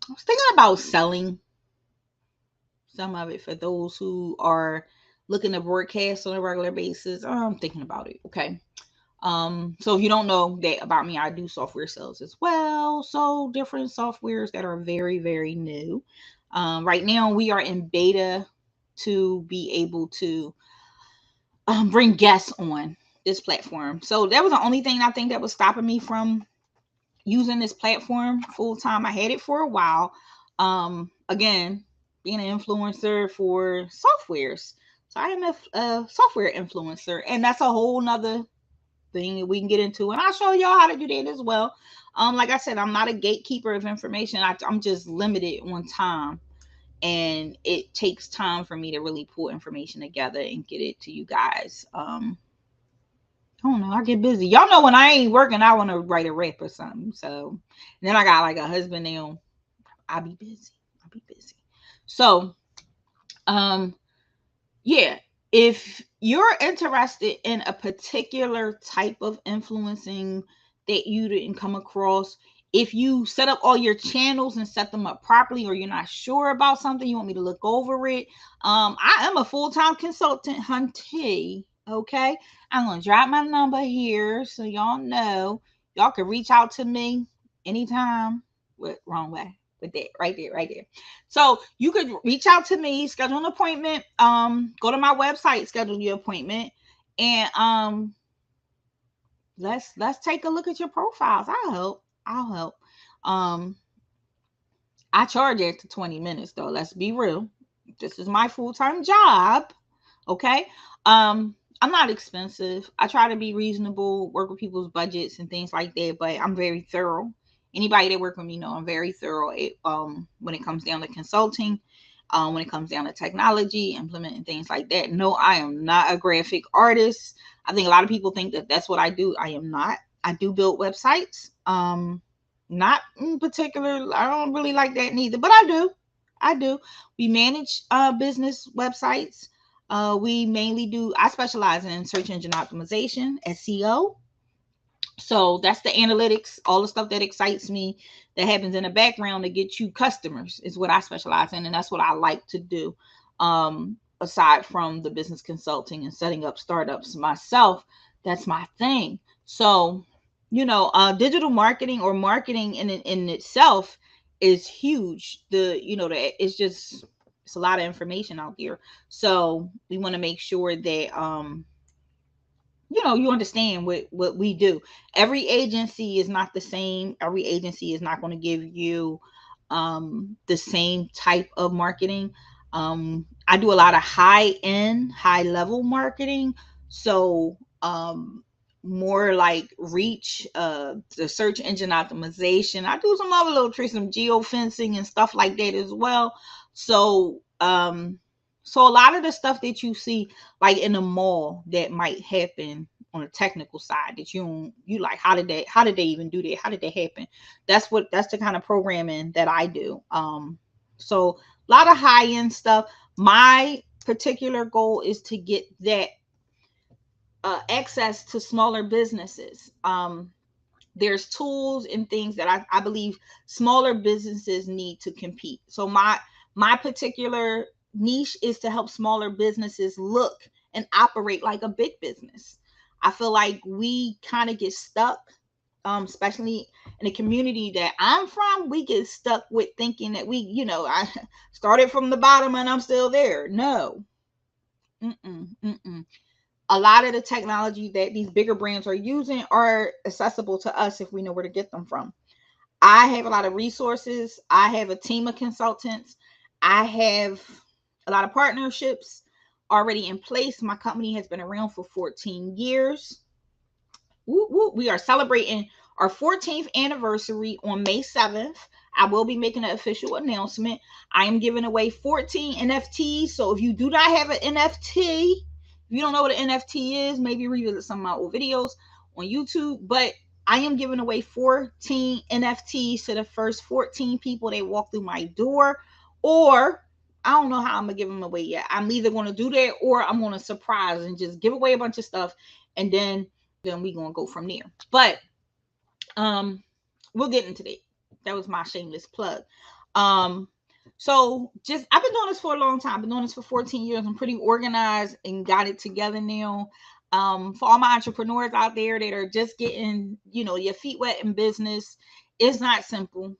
was thinking about selling some of it for those who are looking to broadcast on a regular basis. I'm thinking about it. Okay. So if you don't know that about me, I do software sales as well. So different softwares that are very, very new. Right now we are in beta to be able to bring guests on this platform. So that was the only thing I think that was stopping me from using this platform full time. I had it for a while. Again, being an influencer for softwares. So I am a software influencer, and that's a whole nother thing that we can get into. And I'll show y'all how to do that as well. Like I said, I'm not a gatekeeper of information. I'm just limited on time. and it takes time for me to really pull information together and get it to you guys. I don't know. I get busy. Y'all know when I ain't working, I want to write a rap or something. So and then I got like a husband now. I be busy. I be busy. So, um, yeah. If you're interested in a particular type of influencing that you didn't come across, if you set up all your channels and set them up properly, or you're not sure about something, you want me to look over it. I am a full-time consultant, hunty. Okay. I'm gonna drop my number here so y'all know. Y'all can reach out to me anytime. What wrong way? With that, right there, right there. So you could reach out to me, schedule an appointment. Go to my website, schedule your appointment, and let's take a look at your profiles. I'll help. I'll help. Um, I charge after 20 minutes though. Let's be real. This is my full-time job. Okay. I'm not expensive. I try to be reasonable, work with people's budgets and things like that, but I'm very thorough. Anybody that work with me know I'm very thorough when it comes down to consulting, when it comes down to technology, implementing things like that. No, I am not a graphic artist. I think a lot of people think that that's what I do. I am not. I do build websites. Not in particular. I don't really like that neither, but I do. I do. We manage business websites. We mainly do, I specialize in search engine optimization, SEO. So that's the analytics, all the stuff that excites me that happens in the background to get you customers is what I specialize in. And that's what I like to do. Aside from the business consulting and setting up startups myself, that's my thing. So, digital marketing or marketing in itself is huge. It's a lot of information out there. So we want to make sure that, you understand what we do. Every agency is not the same. Every agency is not going to give you the same type of marketing. I do a lot of high end, high level marketing. So more like reach, the search engine optimization. I do some other little tricks, some geofencing and stuff like that as well. So a lot of the stuff that you see like in the mall that might happen on a technical side that you like, how did they even do that? How did that happen? That's the kind of programming that I do. So a lot of high end stuff. My particular goal is to get that access to smaller businesses. There's tools and things that I believe smaller businesses need to compete. So my particular niche is to help smaller businesses look and operate like a big business. I feel like we kind of get stuck, especially in the community that I'm from. We get stuck with thinking that I started from the bottom and I'm still there. No. Mm-mm, mm-mm. A lot of the technology that these bigger brands are using are accessible to us if we know where to get them from. I have a lot of resources. I have a team of consultants. I have a lot of partnerships already in place. My company has been around for 14 years. Woo, woo. We are celebrating our 14th anniversary on May 7th. I will be making an official announcement. I am giving away 14 NFTs. So if you do not have an NFT, if you don't know what an NFT is, maybe revisit some of my old videos on YouTube. But I am giving away 14 NFTs to the first 14 people that walk through my door. Or I don't know how I'm going to give them away yet. I'm either going to do that or I'm going to surprise and just give away a bunch of stuff. And then we gonna go from there. But we'll get into that. That was my shameless plug. So just I've been doing this for a long time. I've been doing this for 14 years. I'm pretty organized and got it together now. For all my entrepreneurs out there that are just getting, your feet wet in business, it's not simple.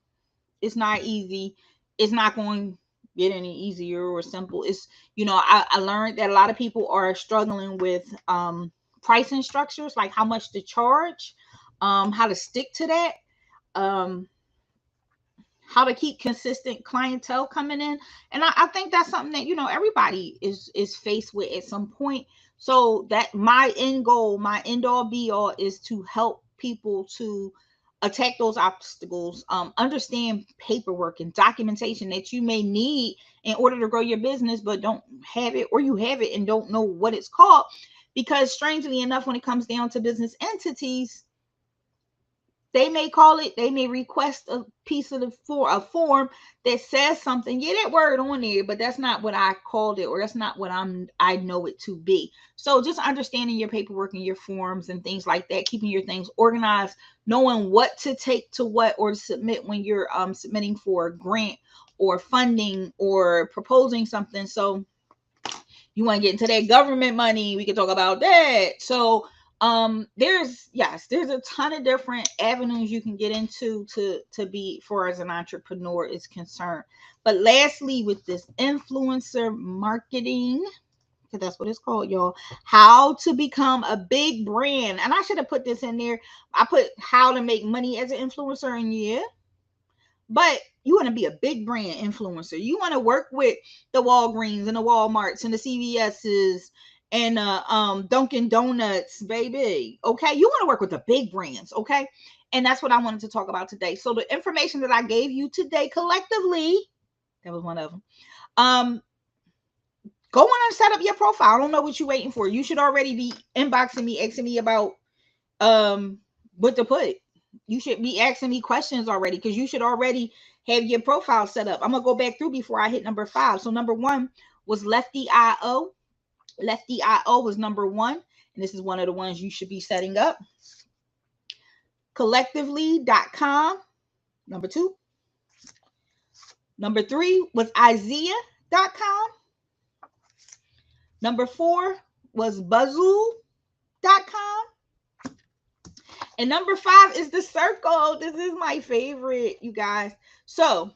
It's not easy. It's not going to get any easier or simple. It's, I learned that a lot of people are struggling with pricing structures, like how much to charge, how to stick to that, um, how to keep consistent clientele coming in. And I think that's something that, everybody is faced with at some point. So that my end goal, my end all be all is to help people to attack those obstacles. Understand paperwork and documentation that you may need in order to grow your business, but don't have it, or you have it and don't know what it's called. Because strangely enough, when it comes down to business entities, they may call it, they may request a piece of a form that says something, yeah, that word on there, but that's not what I called it, or that's not what I know it to be. So just understanding your paperwork and your forms and things like that, keeping your things organized, knowing what to take to what, or to submit when you're submitting for a grant or funding or proposing something. So you want to get into that government money, we can talk about that. So there's a ton of different avenues you can get into to be for as an entrepreneur is concerned. But lastly, with this influencer marketing, because that's what it's called, y'all, how to become a big brand. And I should have put this in there. I put how to make money as an influencer, and yeah, but you want to be a big brand influencer. You want to work with the Walgreens and the Walmarts and the CVS's and Dunkin' Donuts, baby. Okay, you want to work with the big brands. Okay, and that's what I wanted to talk about today. So the information that I gave you today collectively, that was one of them. Go on and set up your profile. I don't know what you're waiting for. You should already be inboxing me, asking me about what to put. You should be asking me questions already, because you should already have your profile set up. I'm gonna go back through before I hit number 5. So number 1 was Lefty.io. Lefty.io was number 1, and this is one of the ones you should be setting up. Collectively.com, number 2. Number 3 was Isaiah.com. Number 4 was Buzzle.com. And number 5 is The Circle. This is my favorite, you guys. So,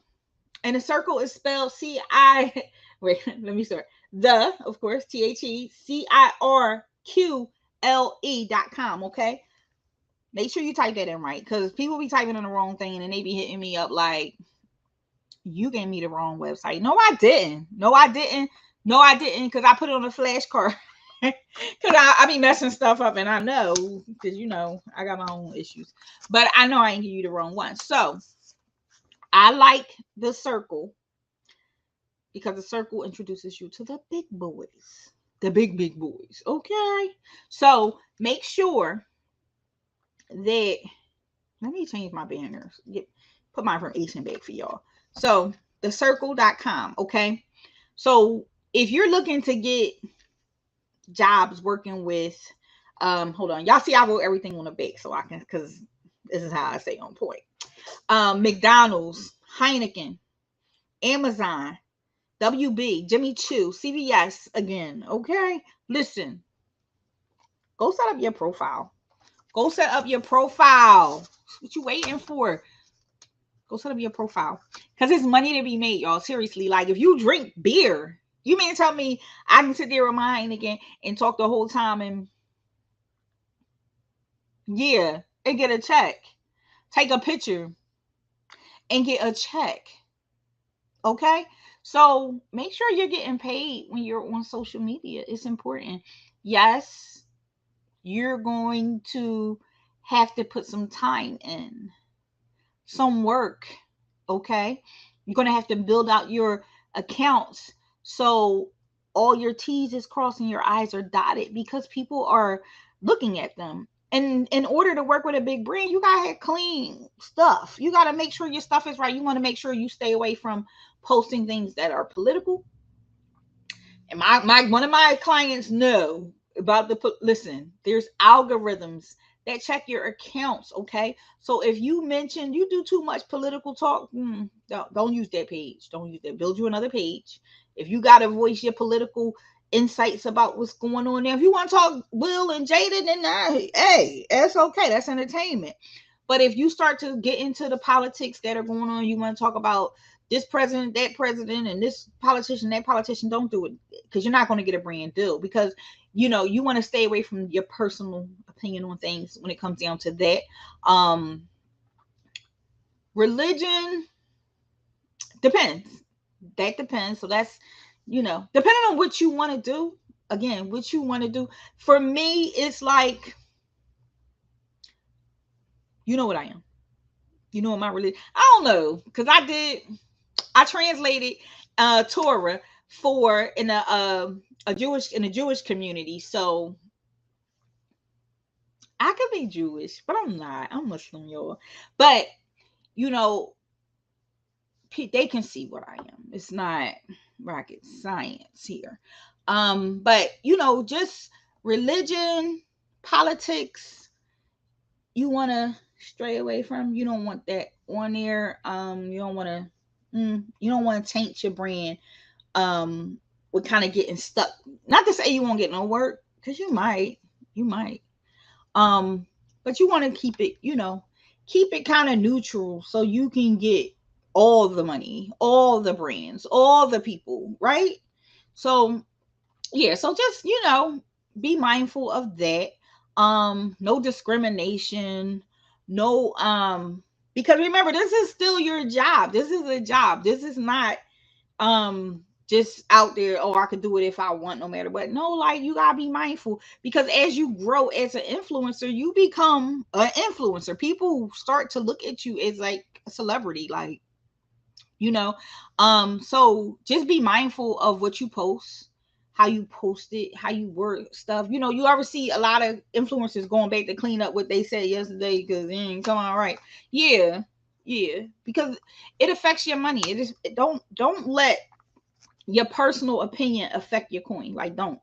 and The Circle is spelled wait, let me start. The, of course, TheCircle.com, okay? Make sure you type that in right, because people be typing in the wrong thing and they be hitting me up like, you gave me the wrong website. No, I didn't. Because I put it on a flashcard. Because I be messing stuff up, and I know, because I got my own issues. But I know I ain't give you the wrong one. So I like The Circle because The Circle introduces you to the big boys. The big boys. Okay. So make sure that, let me change my banners. Put my information back for y'all. So thecircle.com. Okay. So if you're looking to get jobs working with, hold on, y'all see I wrote everything on the back so I can, because this is how I stay on point. McDonald's, Heineken, Amazon, WB, Jimmy Choo, CVS again. Okay, listen, go set up your profile. Go set up your profile. What you waiting for? Go set up your profile, because there's money to be made, y'all. Seriously, like if you drink beer, you mean to tell me I can sit there with my Heineken and talk the whole time and and get a check, take a picture and get a check? Okay, so make sure you're getting paid when you're on social media. It's important. Yes, you're going to have to put some time in, some work. Okay, you're going to have to build out your accounts so all your T's is crossed and your I's are dotted, because people are looking at them. And in order to work with a big brand, you gotta have clean stuff. You gotta make sure your stuff is right. You want to make sure you stay away from posting things that are political. And my one of my clients know about listen, there's algorithms that check your accounts. Okay, so if you do too much political talk, don't use that page. Don't use that. Build you another page. If you got to voice your political insights about what's going on there, if you want to talk Will and Jada, then hey, that's okay. That's entertainment. But if you start to get into the politics that are going on, you want to talk about this president, that president, and this politician, that politician, don't do it, because you're not going to get a brand deal. Because you want to stay away from your personal opinion on things when it comes down to that. Religion depends. That depends. So that's, depending on what you want to do. Again, what you want to do. For me, it's like, you know what I am. You know, my religion. I don't know, because I translated Torah for a Jewish community. So I could be Jewish, but I'm not. I'm Muslim, y'all. But you know, they can see what I am. It's not rocket science here. But you know, just religion, politics, you want to stray away from. You don't want that on there. You don't want to. You don't want to taint your brand. With kind of getting stuck. Not to say you won't get no work, because you might. Um, but you want to keep it, keep it kind of neutral so you can get all the money, all the brands, all the people, right? So yeah, so just be mindful of that. No discrimination, no because remember, this is still your job. This is a job. This is not just out there, oh, I could do it if I want, no matter what. No, like, you gotta be mindful, because as you grow as an influencer, you become an influencer. People start to look at you as like a celebrity, like, you know. So just be mindful of what you post, how you post it, how you word stuff. You ever see a lot of influencers going back to clean up what they said yesterday because it ain't come out right? Yeah, yeah, because it affects your money. Don't let your personal opinion affect your coin. Like, don't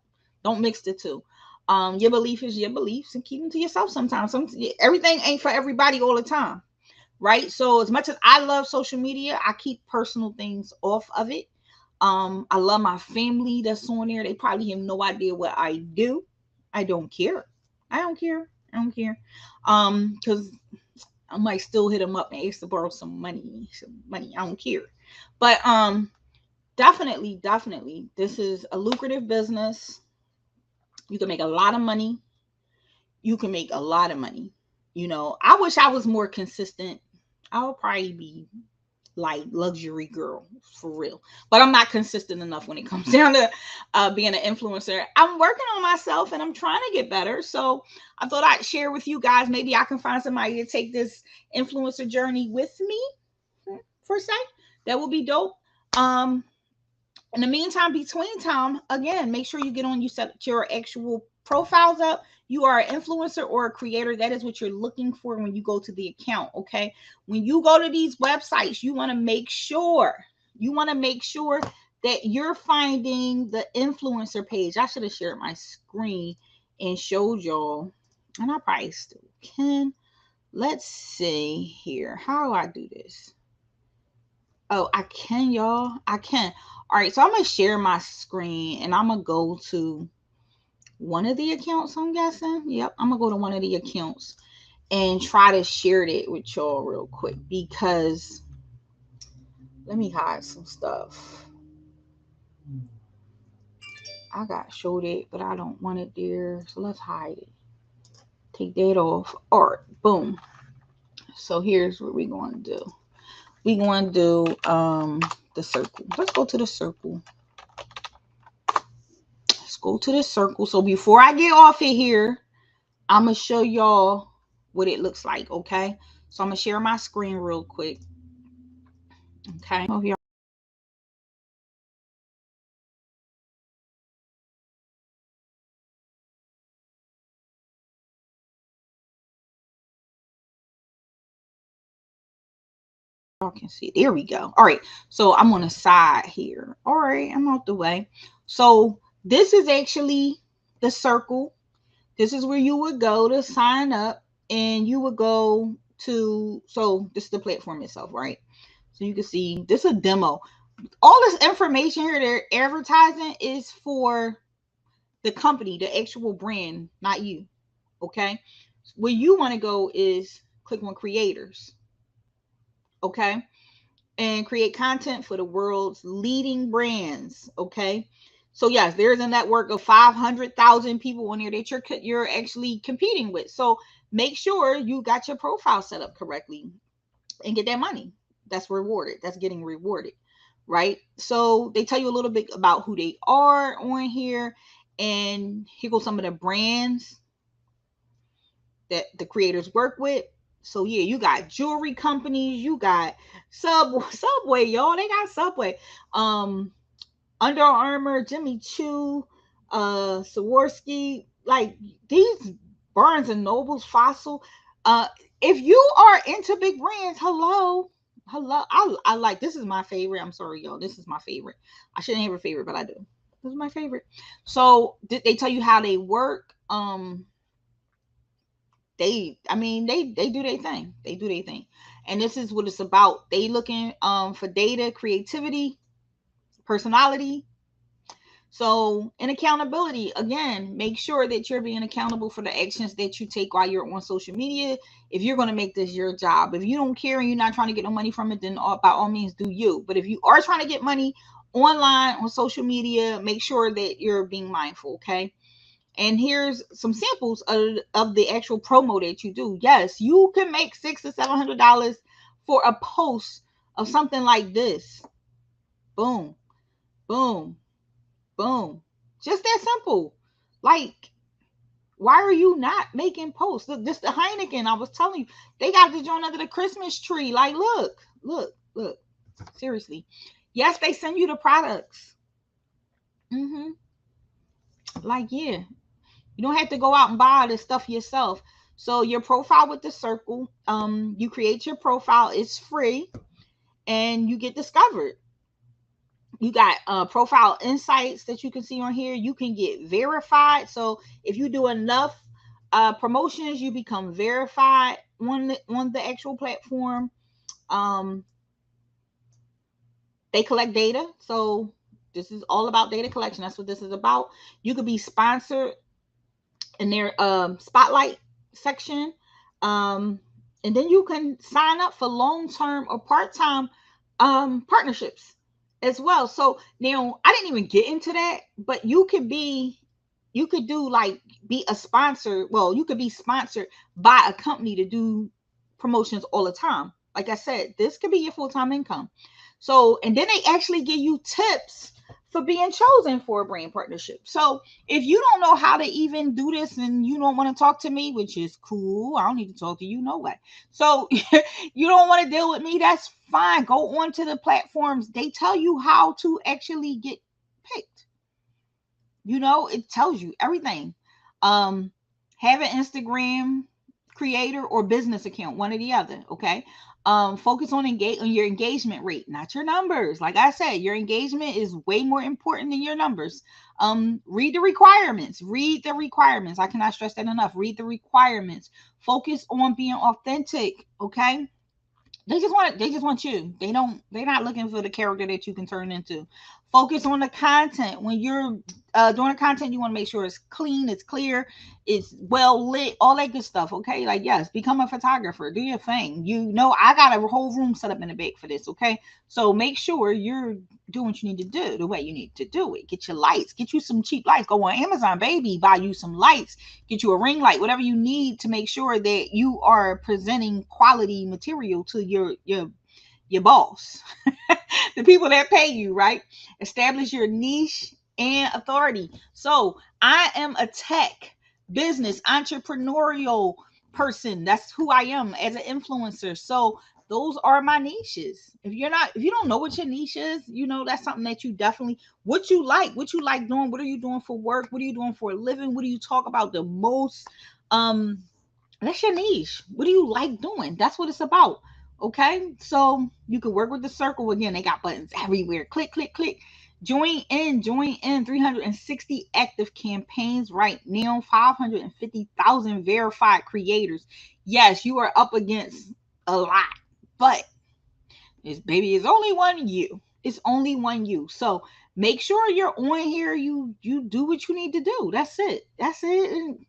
mix the two. Your belief is your beliefs, and keep them to yourself. Sometimes everything ain't for everybody all the time, right? So as much as I love social media, I keep personal things off of it. I love my family that's on there. They probably have no idea what I do. I don't care. I don't care. Because I might still hit them up and ask to borrow some money. I don't care. But definitely, this is a lucrative business. You can make a lot of money. You can make a lot of money. I wish I was more consistent. I would probably be like luxury girl for real, but I'm not consistent enough when it comes down to being an influencer. I'm working on myself and I'm trying to get better. So I thought I'd share with you guys. Maybe I can find somebody to take this influencer journey with me, for a sec. That would be dope. Um, in the meantime, between time, again, make sure you get on, you set your actual profiles up. You are an influencer or a creator. That is what you're looking for when you go to the account. Okay. When you go to these websites, you want to make sure, that you're finding the influencer page. I should have shared my screen and showed y'all, and I probably still can. Let's see here. How do I do this? Oh, I can, y'all. I can. All right, so I'm gonna share my screen and I'm gonna go to one of the accounts, I'm guessing. Yep, I'm gonna go to one of the accounts and try to share it with y'all real quick, because let me hide some stuff. I got showed it, but I don't want it there. So let's hide it. Take that off. All right, boom. So here's what we're going to do. We're going to do the circle. Let's go to the circle. Let's go to the circle. So before I get off of here, I'm going to show y'all what it looks like, okay? So I'm going to share my screen real quick. Okay. Oh, here. Y'all can see. There we go. All right. So I'm on the side here. All right. I'm out the way. So this is actually the circle. This is where you would go to sign up, and you would go to, so this is the platform itself, right? So you can see this is a demo. All this information here they're advertising is for the company, the actual brand, not you. Okay. Where you want to go is click on creators. Okay. And create content for the world's leading brands. Okay. So yes, there's a network of 500,000 people in there that you're actually competing with. So make sure you got your profile set up correctly and get that money. That's rewarded. That's getting rewarded, right? So they tell you a little bit about who they are on here, and here goes some of the brands that the creators work with. So yeah, you got jewelry companies, you got Subway, y'all. They got Subway. Um, Under Armour, Jimmy Choo, Swarovski, like these Barnes and Nobles, Fossil. Uh, if you are into big brands, hello, hello. I like, this is my favorite. I'm sorry, y'all. This is my favorite. I shouldn't have a favorite, but I do. This is my favorite. So did they tell you how they work? I mean, they do their thing. They do their thing, and this is what it's about. They looking for data, creativity, personality. So, in accountability, again, make sure that you're being accountable for the actions that you take while you're on social media. If you're going to make this your job, if you don't care and you're not trying to get no money from it, then by all means do you. But if you are trying to get money online on social media, make sure that you're being mindful, okay? And here's some samples of the actual promo that you do. Yes, you can make $600 to $700 for a post of something like this. Boom, boom, boom. Just that simple. Like, why are you not making posts? Look, this the Heineken. I was telling you, they got the joint under the Christmas tree. Like, look, look, look. Seriously. Yes, they send you the products. hmm Like, yeah, you don't have to go out and buy all this stuff yourself. So your profile with the circle, you create your profile. It's free, and you get discovered. You got profile insights that you can see on here. You can get verified. So if you do enough promotions, you become verified on the actual platform. Um, they collect data. So this is all about data collection. That's what this is about. You could be sponsored in their spotlight section. Um, and then you can sign up for long-term or part-time partnerships as well. So now I didn't even get into that, but you could do like be a sponsor. Well, you could be sponsored by a company to do promotions all the time. Like I said, this could be your full-time income. So, and then they actually give you tips for being chosen for a brand partnership. So, if you don't know how to even do this and you don't want to talk to me, which is cool, I don't need to talk to you, no way. So, you don't want to deal with me, that's fine. Go on to the platforms. They tell you how to actually get picked. It tells you everything. Um, have an Instagram creator or business account, one or the other. Okay. Focus on your engagement rate, not your numbers. Like I said, your engagement is way more important than your numbers. Read the requirements. Read the requirements. I cannot stress that enough. Read the requirements. Focus on being authentic. Okay. They just want you. They're not looking for the character that you can turn into. Focus on the content. When you're doing the content, you want to make sure it's clean, it's clear, it's well lit, all that good stuff. Okay, like, yes, become a photographer, do your thing. I got a whole room set up in the back for this. Okay, so make sure you're doing what you need to do the way you need to do it. Get your lights, get you some cheap lights. Go on Amazon, baby, buy you some lights, get you a ring light, whatever you need to make sure that you are presenting quality material to your boss, the people that pay you, right? Establish your niche and authority. So I am a tech business entrepreneurial person. That's who I am as an influencer. So those are my niches. If you don't know what your niche is, that's something that you definitely, what you like doing, what are you doing for work, what are you doing for a living, what do you talk about the most? Um, that's your niche. What do you like doing? That's what it's about. Okay. So you can work with the circle again. They got buttons everywhere. Click, click, click. Join in 360 active campaigns right now, 550,000 verified creators. Yes, you are up against a lot, but it's only one you. It's only one you. So make sure you're on here. You do what you need to do. That's it. That's it. And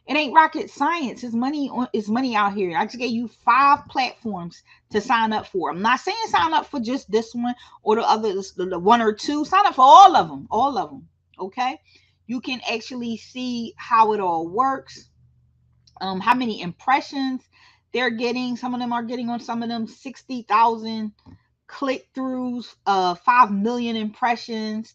it ain't rocket science. It's money out here. I just gave you 5 platforms to sign up for. I'm not saying sign up for just this one or the others, the one or two. Sign up for all of them. All of them. Okay. You can actually see how it all works. How many impressions they're getting. Some of them are getting on some of them 60,000 click throughs, 5 million impressions.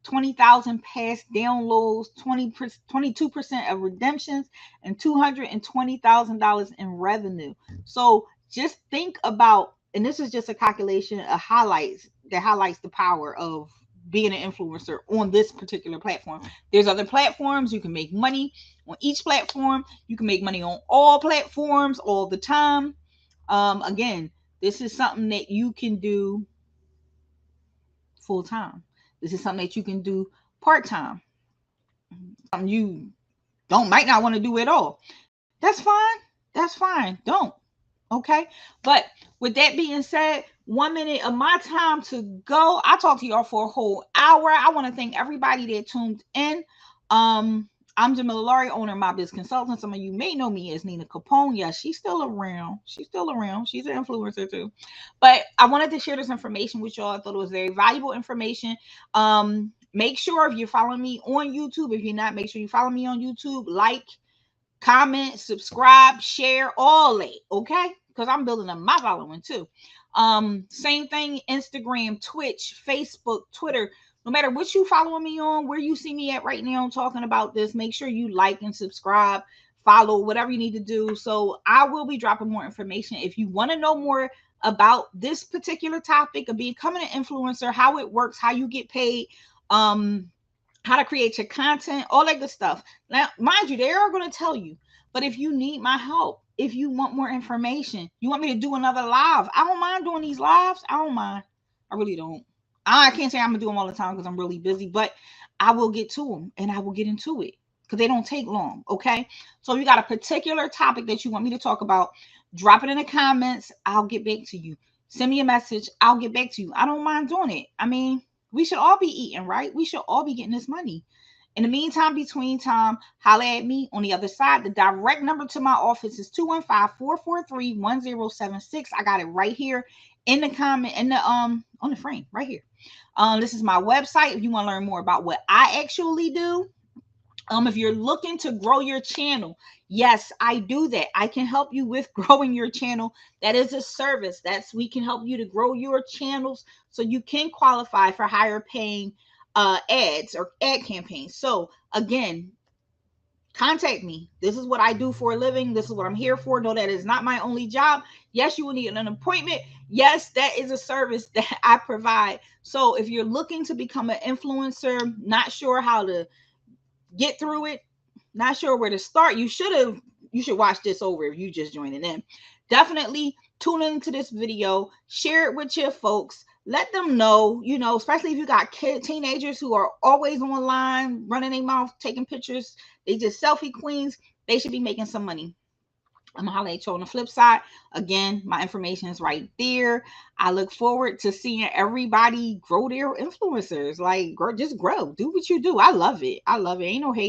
20,000 past downloads, 22% of redemptions, and $220,000 in revenue. So just think about, and this is just a calculation of highlights that highlights the power of being an influencer on this particular platform. There's other platforms you can make money on each platform. You can make money on all platforms all the time. Again, this is something that you can do full time. This is something that you can do part time. Something you don't might not want to do at all. That's fine. That's fine. Don't. Okay. But with that being said, 1 minute of my time to go. I talked to y'all for a whole hour. I want to thank everybody that tuned in. Um, I'm Jamila Laurie, owner of My Biz Consultant. Some of you may know me as Nina Capone. Yes, she's still around. She's still around. She's an influencer too. But I wanted to share this information with y'all. I thought it was very valuable information. Make sure if you're following me on YouTube, if you're not, make sure you follow me on YouTube, like, comment, subscribe, share, all that, okay? Because I'm building up my following too. Same thing, Instagram, Twitch, Facebook, Twitter. No matter what you following me on, where you see me at right now talking about this, make sure you like and subscribe, follow, whatever you need to do. So I will be dropping more information. If you want to know more about this particular topic of becoming an influencer, how it works, how you get paid, how to create your content, all that good stuff. Now, mind you, they are going to tell you, but if you need my help, if you want more information, you want me to do another live, I don't mind doing these lives. I don't mind. I really don't. I can't say I'm going to do them all the time because I'm really busy, but I will get to them and I will get into it because they don't take long. Okay. So if you got a particular topic that you want me to talk about, drop it in the comments. I'll get back to you. Send me a message. I'll get back to you. I don't mind doing it. I mean, we should all be eating, right? We should all be getting this money. In the meantime, between time, holla at me on the other side. The direct number to my office is 215-443-1076. I got it right here in the comment, in the on the frame, right here. This is my website. If you want to learn more about what I actually do. If you're looking to grow your channel, yes, I do that. I can help you with growing your channel. That is a service. We can help you to grow your channels so you can qualify for higher paying ads or ad campaigns. So again, contact me. This is what I do for a living. This is what I'm here for. No, that is not my only job. Yes, you will need an appointment. Yes, that is a service that I provide. So if you're looking to become an influencer, not sure how to get through it, not sure where to start, you should watch this over if you just joining in. Definitely tune into this video, share it with your folks, let them know, especially if you got teenagers who are always online running their mouth taking pictures, they just selfie queens, they should be making some money. I'm gonna holler at you on the flip side. Again, my information is right there. I look forward to seeing everybody grow their influencers. Like, just grow. Do what you do. I love it. Ain't no hate.